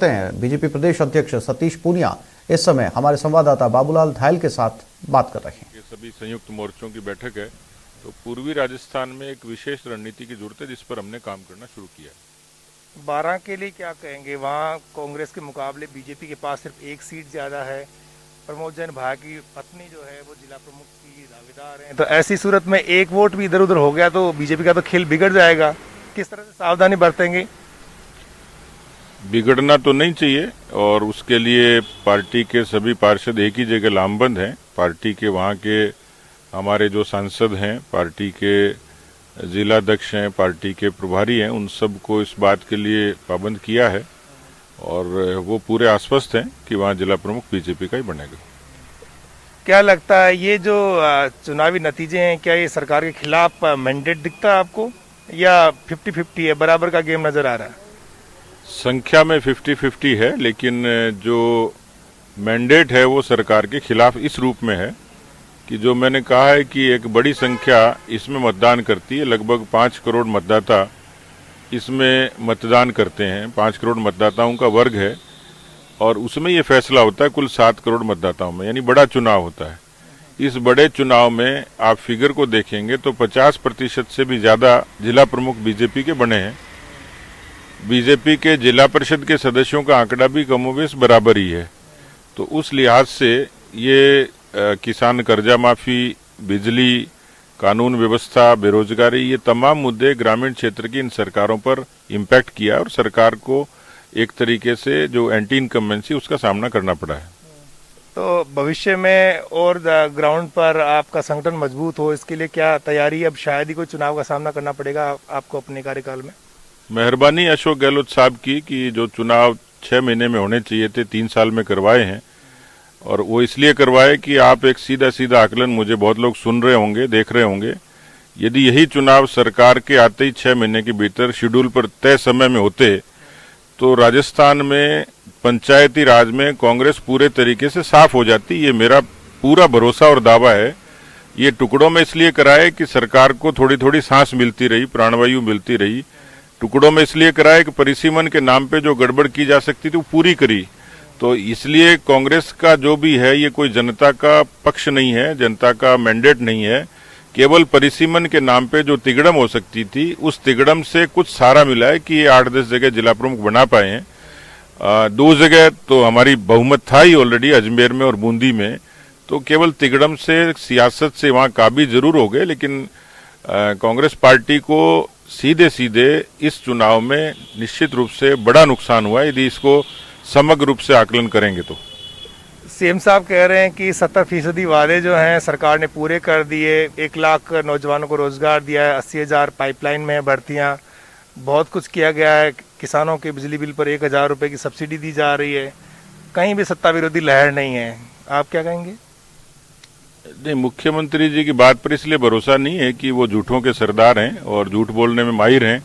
BJP प्रदेश अध्यक्ष सतीश पूनिया इस समय हमारे संवाददाता बाबूलाल धायल के साथ बात कर रहे हैं। ये सभी संयुक्त मोर्चों की बैठक है, तो पूर्वी राजस्थान में एक विशेष रणनीति की जरूरत है जिस पर हमने काम करना शुरू किया है। 12 के लिए क्या कहेंगे? वहाँ कांग्रेस के मुकाबले बीजेपी के पास सिर्फ एक सीट ज्यादा है। प्रमोद जैन भाई की पत्नी जो है वो जिला प्रमुख की दावेदार हैं, तो ऐसी सूरत में एक वोट भी इधर उधर हो गया तो बीजेपी का तो खेल बिगड़ जाएगा। किस तरह से सावधानी बरतेंगे? बिगड़ना तो नहीं चाहिए और उसके लिए पार्टी के सभी पार्षद एक ही जगह लामबंद हैं। पार्टी के वहाँ के हमारे जो सांसद हैं, पार्टी के जिलाध्यक्ष हैं, पार्टी के प्रभारी हैं, उन सब को इस बात के लिए पाबंद किया है और वो पूरे आश्वस्त हैं कि वहाँ जिला प्रमुख बीजेपी का ही बनेगा। क्या लगता है ये जो चुनावी नतीजे हैं, क्या ये सरकार के खिलाफ मैंडेट दिखता है आपको या 50-50 है, बराबर का गेम नजर आ रहा है? संख्या में 50-50 है, लेकिन जो मैंडेट है वो सरकार के खिलाफ इस रूप में है कि जो मैंने कहा है कि एक बड़ी संख्या इसमें मतदान करती है। लगभग 5 करोड़ मतदाता इसमें मतदान करते हैं। 5 करोड़ मतदाताओं का वर्ग है और उसमें ये फैसला होता है कुल 7 करोड़ मतदाताओं में, यानी बड़ा चुनाव होता है। इस बड़े चुनाव में आप फिगर को देखेंगे तो 50% से भी ज्यादा जिला प्रमुख बीजेपी के बने हैं। बीजेपी के जिला परिषद के सदस्यों का आंकड़ा भी कमोबेश बराबर ही है। तो उस लिहाज से ये किसान कर्जा माफी, बिजली, कानून व्यवस्था, बेरोजगारी, ये तमाम मुद्दे ग्रामीण क्षेत्र की इन सरकारों पर इम्पैक्ट किया और सरकार को एक तरीके से जो एंटी इनकम्बेंसी उसका सामना करना पड़ा है। तो भविष्य में और ग्राउंड पर आपका संगठन मजबूत हो, इसके लिए क्या तैयारी? अब शायद ही कोई चुनाव का सामना करना पड़ेगा आपको अपने कार्यकाल में। मेहरबानी अशोक गहलोत साहब की कि जो चुनाव 6 महीने में होने चाहिए थे 3 साल में करवाए हैं, और वो इसलिए करवाए कि आप एक सीधा सीधा आकलन, मुझे बहुत लोग सुन रहे होंगे, देख रहे होंगे, यदि यही चुनाव सरकार के आते ही 6 महीने के भीतर शेड्यूल पर तय समय में होते तो राजस्थान में पंचायती राज में कांग्रेस पूरे तरीके से साफ हो जाती। ये मेरा पूरा भरोसा और दावा है। ये टुकड़ों में इसलिए कराए कि सरकार को थोड़ी थोड़ी सांस मिलती रही, प्राणवायु मिलती रही। टुकड़ों में इसलिए कराए कि परिसीमन के नाम पे जो गड़बड़ की जा सकती थी वो पूरी करी। तो इसलिए कांग्रेस का जो भी है ये कोई जनता का पक्ष नहीं है, जनता का मैंडेट नहीं है। केवल परिसीमन के नाम पे जो तिगड़म हो सकती थी उस तिगड़म से कुछ सहारा मिला है कि ये 8-10 जगह जिला प्रमुख बना पाए हैं। 2 जगह तो हमारी बहुमत था ही ऑलरेडी, अजमेर में और बूंदी में। तो केवल तिगड़म से, सियासत से वहां काबिज जरूर हो गए, लेकिन कांग्रेस पार्टी को सीधे सीधे इस चुनाव में निश्चित रूप से बड़ा नुकसान हुआ है यदि इसको समग्र रूप से आकलन करेंगे तो। सीएम साहब कह रहे हैं कि 70% वादे जो हैं सरकार ने पूरे कर दिए। 1 लाख नौजवानों को रोजगार दिया है, 80,000 पाइपलाइन में भर्तियां, बहुत कुछ किया गया है। किसानों के बिजली बिल पर 1,000 रुपए की सब्सिडी दी जा रही है। कहीं भी सत्ता विरोधी लहर नहीं है। आप क्या कहेंगे? नहीं, मुख्यमंत्री जी की बात पर इसलिए भरोसा नहीं है कि वो झूठों के सरदार हैं और झूठ बोलने में माहिर हैं,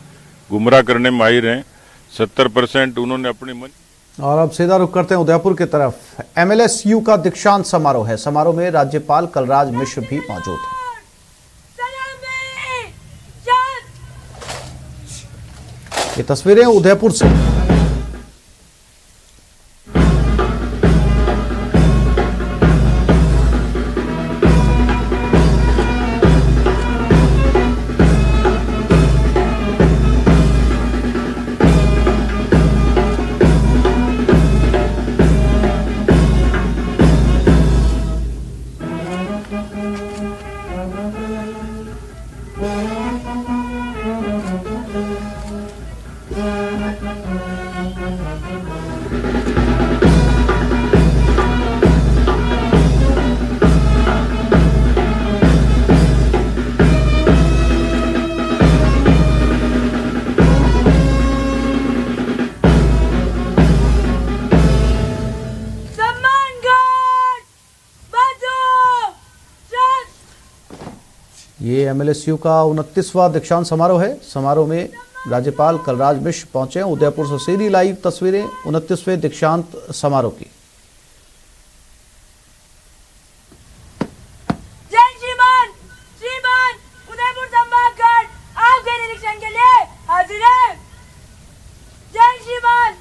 गुमराह करने में माहिर हैं। 70% उन्होंने अपने मन। और अब सीधा रुख करते हैं उदयपुर की तरफ। एमएलएसयू का दीक्षांत समारोह है। समारोह में राज्यपाल कलराज मिश्र भी मौजूद हैं। ये तस्वीरें उदयपुर से। ये एमएलएसयू का 29वां दीक्षांत समारोह है। समारोह में राज्यपाल कलराज मिश्र पहुंचे। उदयपुर से सीधी लाइव तस्वीरें 29वें दीक्षांत समारोह की। जय श्रीमान, श्रीमान उदयपुर संभागगढ़ आपके निरीक्षण के लिए हाजिर है। जय श्रीमान।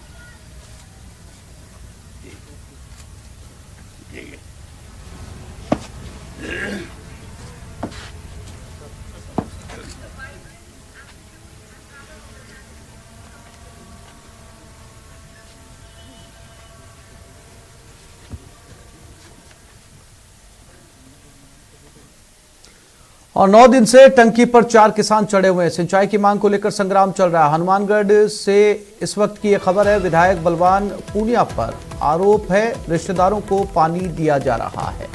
ठीक है। और 9 दिन से टंकी पर 4 किसान चढ़े हुए हैं। सिंचाई की मांग को लेकर संग्राम चल रहा है। हनुमानगढ़ से इस वक्त की यह खबर है। विधायक बलवान पूनिया पर आरोप है रिश्तेदारों को पानी दिया जा रहा है।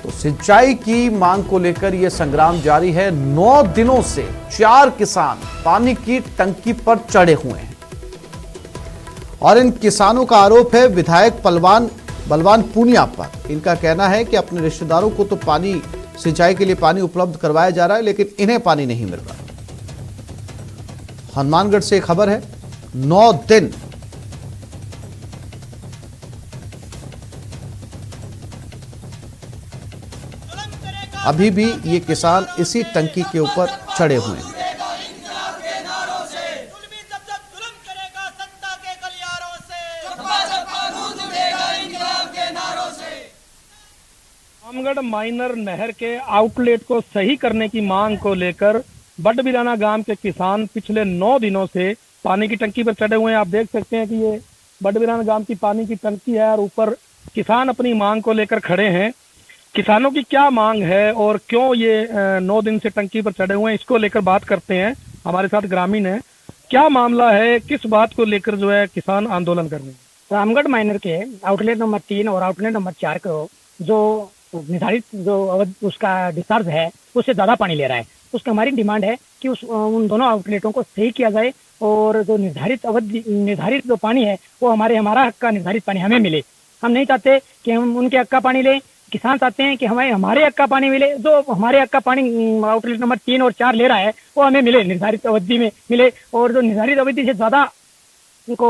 तो सिंचाई की मांग को लेकर यह संग्राम जारी है। 9 दिनों से 4 किसान पानी की टंकी पर चढ़े हुए हैं और इन किसानों का आरोप है विधायक बलवान पूनिया पर। इनका कहना है कि अपने रिश्तेदारों को तो पानी, सिंचाई के लिए पानी उपलब्ध करवाया जा रहा है, लेकिन इन्हें पानी नहीं मिल रहा। हनुमानगढ़ से खबर है। 9 दिन अभी भी ये किसान इसी टंकी के ऊपर चढ़े हुए हैं। रामगढ़ माइनर नहर के आउटलेट को सही करने की मांग को लेकर बडबिराना गांव के किसान पिछले 9 दिनों से पानी की टंकी पर चढ़े हुए हैं। आप देख सकते हैं कि ये बडबिराना गांव की पानी की टंकी है और ऊपर किसान अपनी मांग को लेकर खड़े हैं। किसानों की क्या मांग है और क्यों ये 9 दिन से टंकी पर चढ़े हुए हैं, इसको लेकर बात करते हैं। हमारे साथ ग्रामीण है। क्या मामला है, किस बात को लेकर जो है किसान आंदोलन कर रहे हैं? रामगढ़ माइनर के आउटलेट नंबर 3 और आउटलेट नंबर 4 को जो निर्धारित जो उसका डिस्चार्ज है उससे ज्यादा पानी ले रहा है। उसकी हमारी डिमांड है कि उन दोनों आउटलेटों को सही किया जाए और जो निर्धारित जो पानी है वो हमारा हक का निर्धारित पानी हमें मिले। हम नहीं चाहते कि हम उनके हक का पानी लें। किसान चाहते हैं कि हमारे हक का पानी मिले। जो हमारे हक का पानी आउटलेट नंबर 3 और 4 ले रहा है वो हमें मिले, निर्धारित अवधि में मिले। और जो निर्धारित अवधि से ज्यादा उनको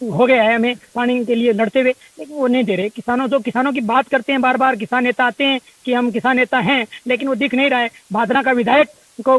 हो गया है हमें पानी के लिए लड़ते हुए, लेकिन वो नहीं दे रहे। किसानों की बात करते हैं, बार बार किसान नेता आते हैं कि हम किसान नेता हैं, लेकिन वो दिख नहीं रहा है। भादरा का विधायक को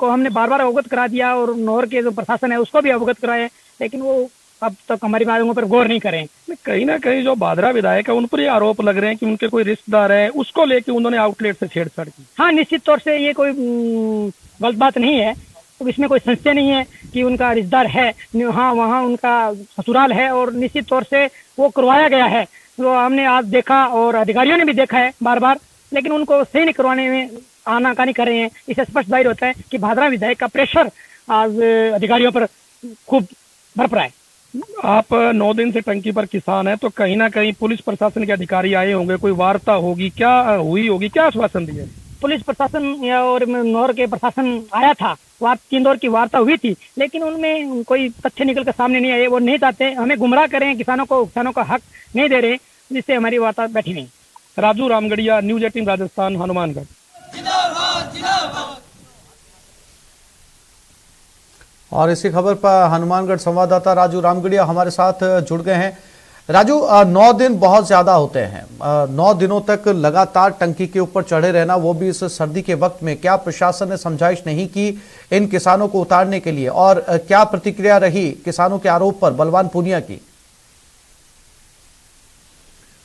हमने बार बार अवगत करा दिया और नौर के जो प्रशासन है उसको भी अवगत कराया, लेकिन वो अब तक हमारी मांगों पर गौर नहीं करें। कहीं ना कहीं जो भादरा विधायक है उन पर ये आरोप लग रहे हैं कि उनके कोई रिश्तेदार है, उसको लेके उन्होंने आउटलेट से छेड़छाड़ की। हाँ, निश्चित तौर से ये कोई गलत बात नहीं है। तो इसमें कोई संशय नहीं है कि उनका रिश्तेदार है। हाँ, वहाँ उनका ससुराल है और निश्चित तौर से वो करवाया गया है। जो हमने आज देखा और अधिकारियों ने भी देखा है बार बार, लेकिन उनको सही नहीं करवाने में आनाकानी कर रहे हैं। इससे स्पष्ट जाहिर होता है कि भादरा विधायक का प्रेशर आज अधिकारियों पर खूब बरप रहा है। आप 9 दिन से टंकी पर किसान है, तो कहीं ना कहीं पुलिस प्रशासन के अधिकारी आए होंगे, कोई वार्ता होगी, क्या हुई होगी, क्या आश्वासन दिए? पुलिस प्रशासन और नौर के प्रशासन आया था, 3 दौर की वार्ता हुई थी, लेकिन उनमें कोई तथ्य निकल कर सामने नहीं आए। वो नहीं चाहते हमें गुमराह करें, किसानों का हक नहीं दे रहे, जिससे हमारी वार्ता बैठी नहीं। राजू रामगढ़िया, न्यूज़ 18 राजस्थान, हनुमानगढ़। और इसी खबर पर हनुमानगढ़ संवाददाता राजू रामगढ़िया हमारे साथ जुड़ गए हैं। राजू, 9 दिन बहुत ज्यादा होते हैं। 9 दिनों तक लगातार टंकी के ऊपर चढ़े रहना, वो भी इस सर्दी के वक्त में, क्या प्रशासन ने समझाइश नहीं की इन किसानों को उतारने के लिए? और क्या प्रतिक्रिया रही किसानों के आरोप पर बलवान पूनिया की?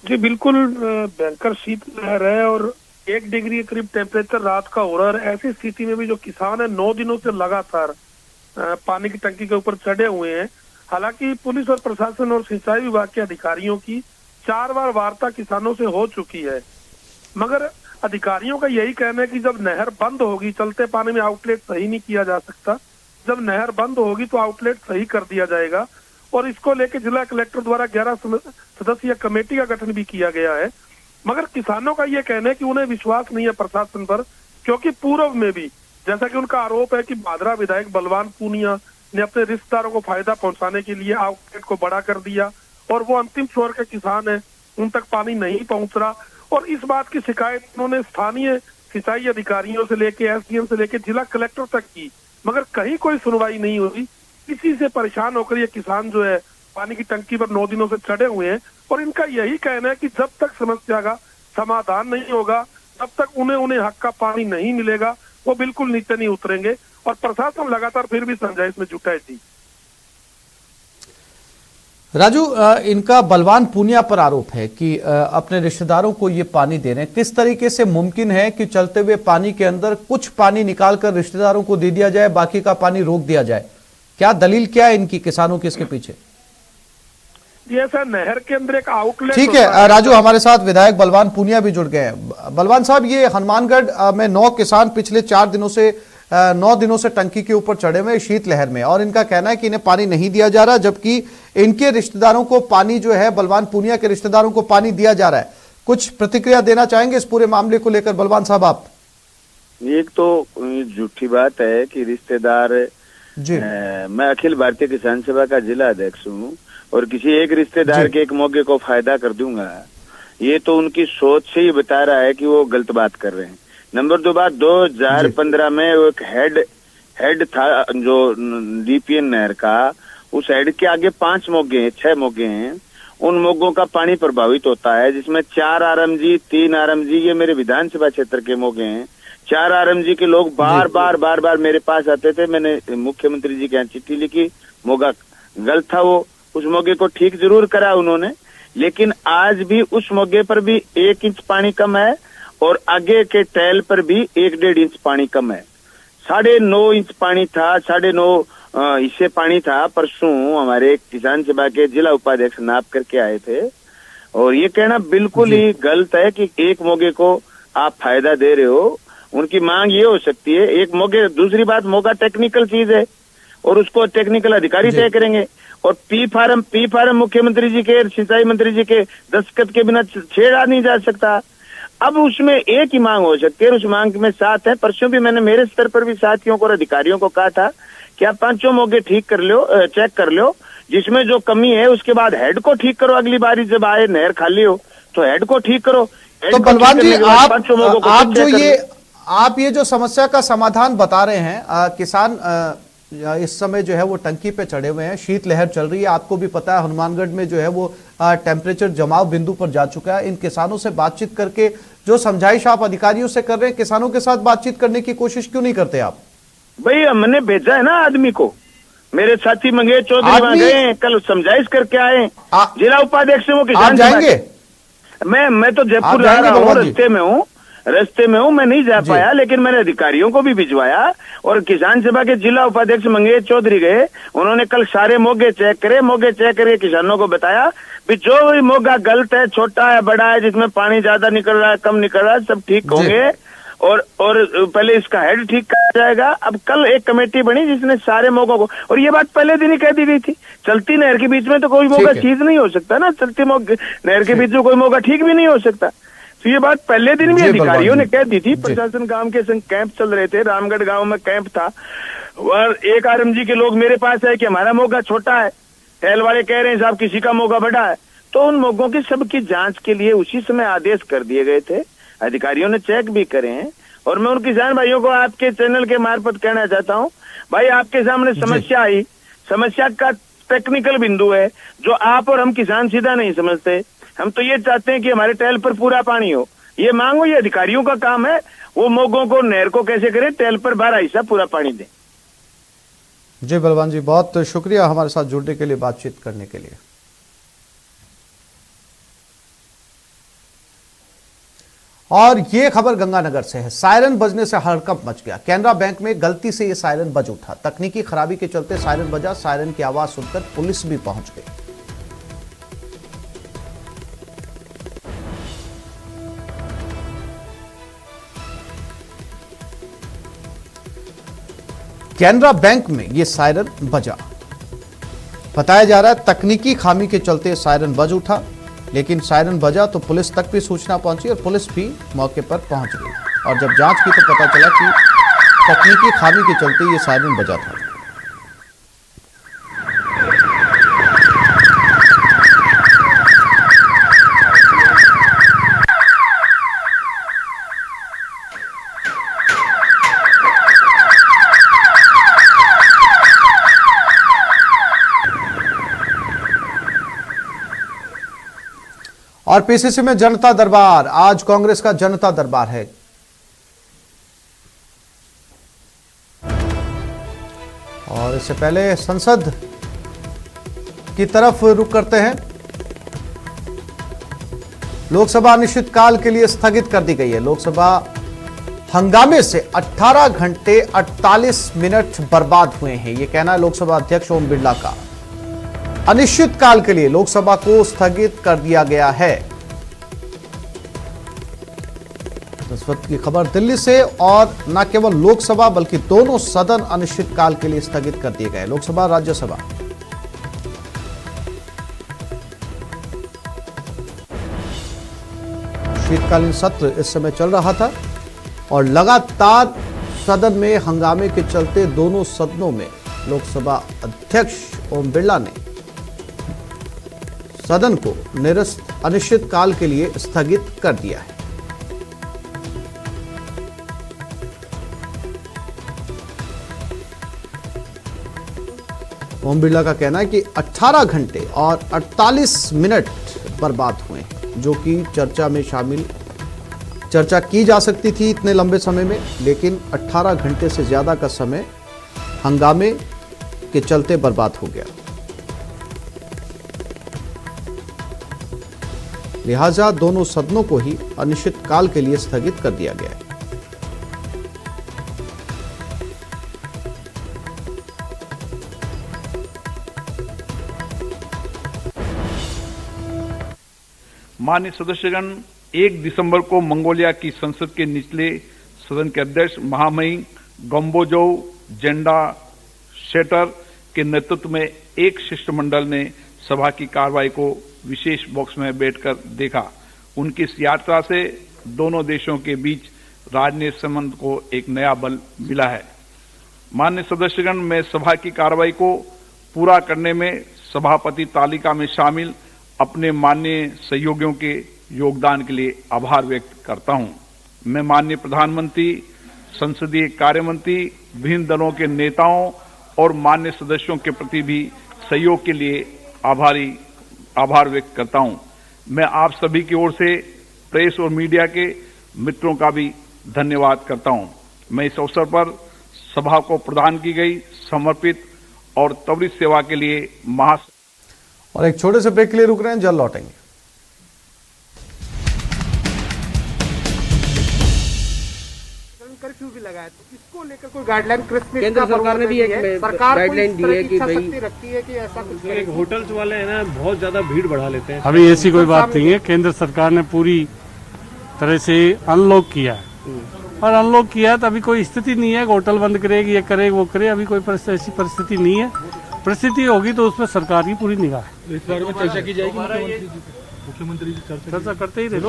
जी बिल्कुल, भयंकर शीतलहर है और 1 डिग्री के करीब टेम्परेचर रात का हो रहा है। ऐसी स्थिति में भी जो किसान है 9 दिनों से लगातार पानी की टंकी के ऊपर चढ़े हुए हैं। हालांकि पुलिस और प्रशासन और सिंचाई विभाग के अधिकारियों की 4 बार वार्ता किसानों से हो चुकी है, मगर अधिकारियों का यही कहना है कि जब नहर बंद होगी, चलते पानी में आउटलेट सही नहीं किया जा सकता, जब नहर बंद होगी तो आउटलेट सही कर दिया जाएगा। और इसको लेकर जिला कलेक्टर द्वारा 11 सदस्यीय कमेटी का गठन भी किया गया है। मगर किसानों का यह कहना है कि उन्हें विश्वास नहीं है प्रशासन पर, क्योंकि पूर्व में भी जैसा कि उनका आरोप है कि भादरा विधायक बलवान पूनिया ने अपने रिश्तेदारों को फायदा पहुंचाने के लिए आउटलेट को बड़ा कर दिया और वो अंतिम छोर के किसान है, उन तक पानी नहीं पहुंच रहा। और इस बात की शिकायत उन्होंने स्थानीय सिंचाई अधिकारियों से लेके एसडीएम से लेके जिला कलेक्टर तक की, मगर कहीं कोई सुनवाई नहीं हुई। इसी से परेशान होकर ये किसान जो है पानी की टंकी पर 9 दिनों से चढ़े हुए हैं और इनका यही कहना है कि जब तक समस्या का समाधान नहीं होगा तब तक उन्हें हक का पानी नहीं मिलेगा, वो बिल्कुल नीचे नहीं उतरेंगे। और प्रशासन लगातार फिर भी समझाइश में जुटा है। जी राजू, इनका बलवान पूनिया पर आरोप है कि अपने रिश्तेदारों को ये पानी दे रहे हैं। किस तरीके से मुमकिन है कि चलते हुए पानी के अंदर कुछ पानी निकालकर रिश्तेदारों को दे दिया जाए, बाकी का पानी रोक दिया जाए? क्या दलील क्या है इनकी, किसानों की इसके पीछे? ये सर नहर के अंदर एक आउटलेट। ठीक है राजू, हमारे साथ विधायक बलवान पूनिया भी जुड़ गए हैं। बलवान साहब, ये हनुमानगढ़ में 9 किसान पिछले 9 दिनों से टंकी के ऊपर चढ़े हुए शीतलहर में, और इनका कहना है कि इन्हें पानी नहीं दिया जा रहा, जबकि इनके रिश्तेदारों को पानी जो है, बलवान पूनिया के रिश्तेदारों को पानी दिया जा रहा है। कुछ प्रतिक्रिया देना चाहेंगे इस पूरे मामले को लेकर बलवान साहब आप? एक तो झूठी बात है कि रिश्तेदार जी। मैं अखिल भारतीय किसान सभा का जिला अध्यक्ष हूँ और किसी एक रिश्तेदार के एक मौके को फायदा कर दूंगा, ये तो उनकी सोच से ही बता रहा है कि वो गलत बात कर रहे हैं। नंबर 2 बात, 2015 में एक हेड था जो डीपीएन नहर का, उस हेड के आगे 5 मोगे हैं, 6 मोगे हैं। उन मोगों का पानी प्रभावित होता है, जिसमें 4 आरएमजी 3 आरएमजी ये मेरे विधानसभा क्षेत्र के मोगे हैं। 4 आरएमजी के लोग बार बार मेरे पास आते थे। मैंने मुख्यमंत्री जी के यहाँ चिट्ठी लिखी, मोगा गलत था, वो उस मोगे को ठीक जरूर करा उन्होंने, लेकिन आज भी उस मोगे पर भी 1 इंच पानी कम है और आगे के टैल पर भी 1-1.5 इंच पानी कम है। 9.5 इंच पानी था, 9.5 हिस्से पानी था। परसों हमारे किसान सभा के जिला उपाध्यक्ष नाप करके आए थे, और ये कहना बिल्कुल ही गलत है कि एक मोगे को आप फायदा दे रहे हो। उनकी मांग ये हो सकती है, एक मोगे। दूसरी बात, मोगा टेक्निकल चीज है और उसको टेक्निकल अधिकारी तय करेंगे, और पी फार्म मुख्यमंत्री जी के, सिंचाई मंत्री जी के दस्तखत के बिना छेड़ा नहीं जा सकता। अब उसमें एक ही मांग हो सकती है, उस मांग में 7 है। परसों भी मैंने मेरे स्तर पर भी साथियों को और अधिकारियों को कहा था कि आप 5 मोगे ठीक कर लो, चेक कर लो, जिसमें जो कमी है उसके बाद हेड को ठीक करो। अगली बारी जब आए नहर खाली हो तो हेड को ठीक करो। तो बलवान जी, आप ये जो समस्या का समाधान बता रहे हैं, किसान इस समय जो है वो टंकी पे चढ़े हुए हैं, शीतलहर चल रही है, आपको भी पता है हनुमानगढ़ में जो है वो टेम्परेचर जमाव बिंदु पर जा चुका है। इन किसानों से बातचीत करके जो समझाइश आप अधिकारियों से कर रहे हैं, किसानों के साथ बातचीत करने की कोशिश क्यों नहीं करते आप? भाई हमने भेजा है ना आदमी को, मेरे साथी मंगेश चौधरी वहां गए, कल समझाइश करके आए। जिला उपाध्यक्ष वो किसान जाएंगे? मैं तो जयपुर जा रहा हूँ, रस्ते में हूँ, मैं नहीं जा पाया, लेकिन मैंने अधिकारियों को भी भिजवाया। और किसान सभा के जिला उपाध्यक्ष मंगेश चौधरी गए, उन्होंने कल सारे मोगे चेक करे, मोगे चेक करके किसानों को बताया भी जो भी मोगा गलत है, छोटा है, बड़ा है, जिसमें पानी ज्यादा निकल रहा है, कम निकल रहा है, सब ठीक होंगे। और पहले इसका हेड ठीक किया जाएगा। अब कल एक कमेटी बनी जिसने सारे मोगों को, और ये बात पहले दिन ही कह दी गई थी, चलती नहर के बीच में तो कोई मोगा चीज नहीं हो सकता ना, चलती नहर के बीच में कोई मोगा ठीक भी नहीं हो सकता। तो ये बात पहले दिन भी अधिकारियों ने कह दी थी। प्रशासन गांव के संग कैंप चल रहे थे, रामगढ़ गांव में कैंप था, और 1 आरएमजी के लोग मेरे पास आए कि हमारा मोगा छोटा है, टहल वाले कह रहे हैं साहब किसी का मोगा बड़ा है। तो उन मोगों की सबकी जांच के लिए उसी समय आदेश कर दिए गए थे, अधिकारियों ने चेक भी करे हैं। और मैं उन किसान भाइयों को आपके चैनल के मार्फत कहना चाहता हूँ, भाई आपके सामने समस्या आई, समस्या का टेक्निकल बिंदु है जो आप और हम किसान सीधा नहीं समझते। हम तो ये चाहते हैं कि हमारे टैल पर पूरा पानी हो, ये मांगो, ये अधिकारियों का काम है। वो मोगों को, नहर को कैसे करें, टैल पर 12 हिस्सा पूरा पानी दें। जी बलवान जी, बहुत शुक्रिया हमारे साथ जुड़ने के लिए, बातचीत करने के लिए। और ये खबर गंगानगर से है। सायरन बजने से हड़कंप मच गया। कैनरा बैंक में गलती से ये सायरन बज उठा। तकनीकी खराबी के चलते सायरन बजा। सायरन की आवाज सुनकर पुलिस भी पहुंच गई। कैनरा बैंक में ये सायरन बजा। बताया जा रहा है तकनीकी खामी के चलते सायरन बज उठा, लेकिन सायरन बजा तो पुलिस तक भी सूचना पहुंची और पुलिस भी मौके पर पहुंच गई। और जब जांच की तो पता चला कि तकनीकी खामी के चलते ये सायरन बजा था। और पीसीसी में जनता दरबार, आज कांग्रेस का जनता दरबार है। और इससे पहले संसद की तरफ रुख करते हैं। लोकसभा अनिश्चितकाल के लिए स्थगित कर दी गई है। लोकसभा हंगामे से 18 घंटे 48 मिनट बर्बाद हुए हैं, यह कहना है लोकसभा अध्यक्ष ओम बिरला का। अनिश्चितकाल के लिए लोकसभा को स्थगित कर दिया गया है। इस वक्त की खबर दिल्ली से, और न केवल लोकसभा बल्कि दोनों सदन अनिश्चितकाल के लिए स्थगित कर दिए गए, लोकसभा राज्यसभा। शीतकालीन सत्र इस समय चल रहा था और लगातार सदन में हंगामे के चलते दोनों सदनों में लोकसभा अध्यक्ष ओम बिरला ने सदन को अनिश्चितकाल के लिए स्थगित कर दिया है। ओम बिरला का कहना है कि 18 घंटे और 48 मिनट बर्बाद हुए हैं, जो कि चर्चा की जा सकती थी इतने लंबे समय में, लेकिन 18 घंटे से ज्यादा का समय हंगामे के चलते बर्बाद हो गया। लिहाजा दोनों सदनों को ही अनिश्चितकाल के लिए स्थगित कर दिया गया है। माननीय सदस्यगण, 1 दिसंबर को मंगोलिया की संसद के निचले सदन के अध्यक्ष महामहिम गम्बोजोव जेंडा शेटर के नेतृत्व में एक शिष्टमंडल ने सभा की कार्रवाई को विशेष बॉक्स में बैठकर देखा। उनकी इस यात्रा से दोनों देशों के बीच राजनीतिक संबंध को एक नया बल मिला है। माननीय सदस्यगण, मैं सभा की कार्रवाई को पूरा करने में सभापति तालिका में शामिल अपने माननीय सहयोगियों के योगदान के लिए आभार व्यक्त करता हूं। मैं माननीय प्रधानमंत्री, संसदीय कार्य मंत्री, विभिन्न दलों के नेताओं और माननीय सदस्यों के प्रति भी सहयोग के लिए आभार व्यक्त करता हूं। मैं आप सभी की ओर से प्रेस और मीडिया के मित्रों का भी धन्यवाद करता हूं। मैं इस अवसर पर सभा को प्रदान की गई समर्पित और त्वरित सेवा के लिए और एक छोटे से ब्रेक के लिए रुक रहे हैं, जल्द लौटेंगे। कर्फ्यू भी लगाया, तो इसको लेकर कोई गाइडलाइन केंद्र सरकार ने भी एक गाइडलाइन दी है कि भाई रखती है कि ऐसा कुछ एक होटल्स वाले हैं ना, बहुत ज्यादा भीड़ बढ़ा लेते हैं। अभी ऐसी कोई बात नहीं है। केंद्र सरकार ने पूरी तरह से अनलॉक किया है, और अनलॉक किया है तो अभी कोई स्थिति नहीं है होटल बंद करेगी, ये करे वो करे, अभी कोई ऐसी परिस्थिति नहीं है। परिस्थिति होगी तो उसमें सरकार की पूरी निगाह है। इस बारे में चर्चा की जाएगी, मुख्यमंत्री जी चर्चा करते ही रहे।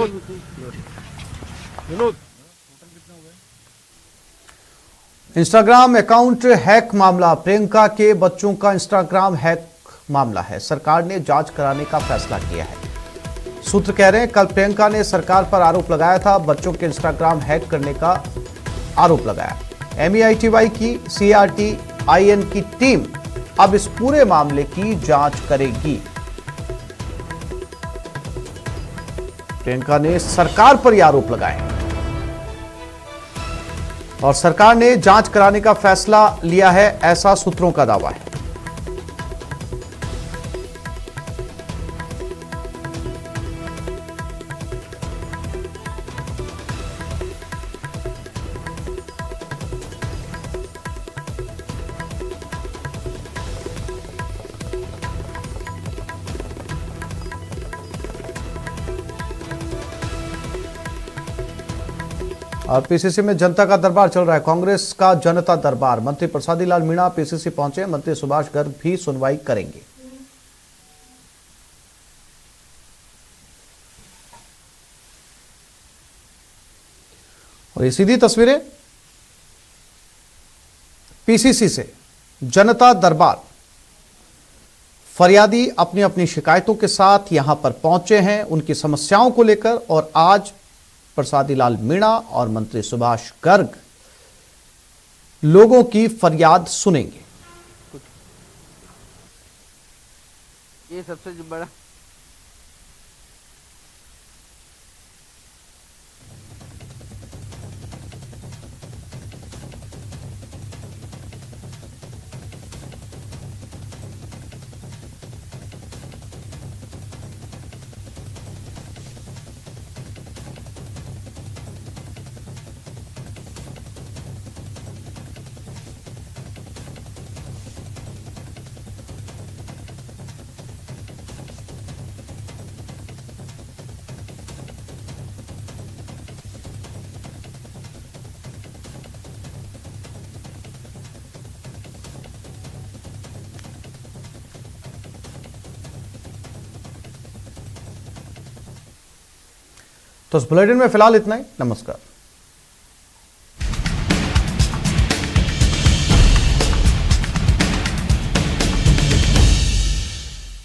इंस्टाग्राम अकाउंट हैक मामला, प्रियंका के बच्चों का इंस्टाग्राम हैक मामला है। सरकार ने जांच कराने का फैसला किया है। सूत्र कह रहे हैं कल प्रियंका ने सरकार पर आरोप लगाया था, बच्चों के इंस्टाग्राम हैक करने का आरोप लगाया। MEITY की CRTIN की टीम अब इस पूरे मामले की जांच करेगी। प्रियंका ने सरकार पर यह आरोप लगाए और सरकार ने जांच कराने का फैसला लिया है, ऐसा सूत्रों का दावा है। और PCC में जनता का दरबार चल रहा है, कांग्रेस का जनता दरबार। मंत्री प्रसादी लाल मीणा PCC पहुंचे, मंत्री सुभाष गर्ग भी सुनवाई करेंगे। और ये सीधी तस्वीरें PCC से जनता दरबार। फरियादी अपनी अपनी शिकायतों के साथ यहां पर पहुंचे हैं उनकी समस्याओं को लेकर, और आज प्रसादी लाल मीणा और मंत्री सुभाष गर्ग लोगों की फरियाद सुनेंगे। ये सबसे बड़ा तो इस बुलेटिन में फिलहाल इतना ही। नमस्कार।